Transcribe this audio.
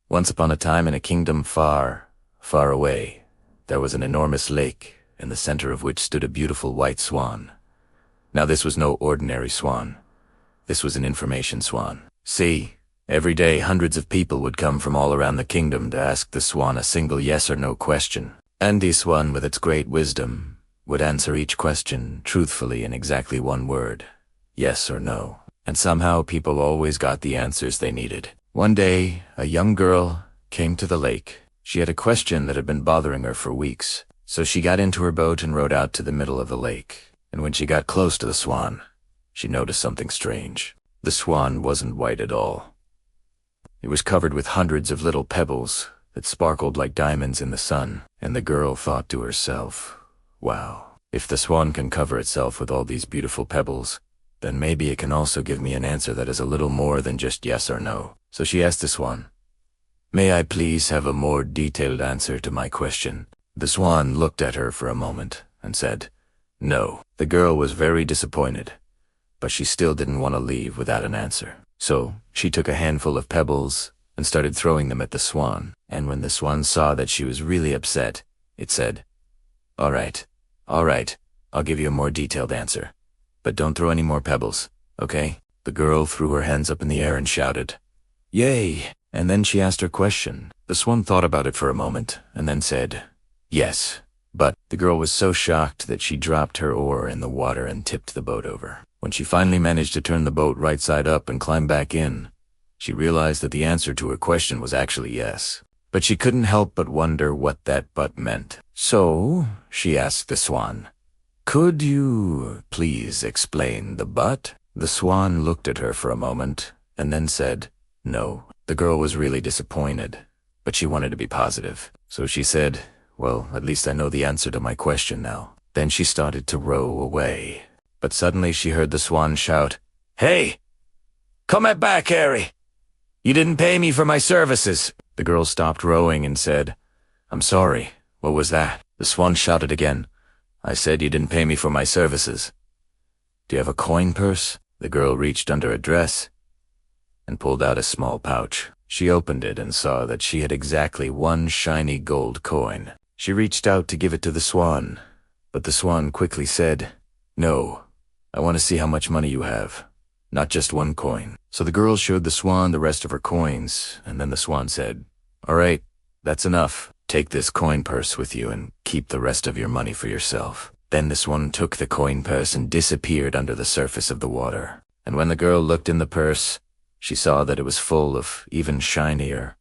Once upon a time in a kingdom far, far away, there was an enormous lake, in the center of which stood a beautiful white swan. Now this was no ordinary swan. This was an information swan. See, every day hundreds of people would come from all around the kingdom to ask the swan a single yes or no question. And the swan, with its great wisdom, would answer each question truthfully in exactly one word, yes or no. And somehow people always got the answers they needed. One day, a young girl came to the lake. She had a question that had been bothering her for weeks. So she got into her boat and rowed out to the middle of the lake. And when she got close to the swan, she noticed something strange. The swan wasn't white at all. It was covered with hundreds of little pebbles that sparkled like diamonds in the sun. And the girl thought to herself, wow, if the swan can cover itself with all these beautiful pebbles, then maybe it can also give me an answer that is a little more than just yes or no. So she asked the swan, "May I please have a more detailed answer to my question?" The swan looked at her for a moment and said, "No." The girl was very disappointed, but she still didn't want to leave without an answer. So she took a handful of pebbles and started throwing them at the swan. And when the swan saw that she was really upset, it said, all right, I'll give you a more detailed answer. But don't throw any more pebbles, okay?" The girl threw her hands up in the air and shouted, "Yay!" And then she asked her question. The swan thought about it for a moment and then said, "Yes." But the girl was so shocked that she dropped her oar in the water and tipped the boat over. When she finally managed to turn the boat right side up and climb back in, she realized that the answer to her question was actually yes. But she couldn't help but wonder what that but meant. So she asked the swan, "Could you please explain the but?" The swan looked at her for a moment and then said, "No." The girl was really disappointed, but she wanted to be positive. So she said, "Well, at least I know the answer to my question now." Then she started to row away. But suddenly she heard the swan shout, "Hey! Come back, Harry! You didn't pay me for my services." The girl stopped rowing and said, "I'm sorry, what was that?" The swan shouted again, "I said you didn't pay me for my services. Do you have a coin purse?" The girl reached under a dress and pulled out a small pouch. She opened it and saw that she had exactly one shiny gold coin. She reached out to give it to the swan, but the swan quickly said, "No, I want to see how much money you have, not just one coin." So the girl showed the swan the rest of her coins, and then the swan said, "All right, that's enough. Take this coin purse with you and keep the rest of your money for yourself." Then the swan took the coin purse and disappeared under the surface of the water. And when the girl looked in the purse, she saw that it was full of even shinier,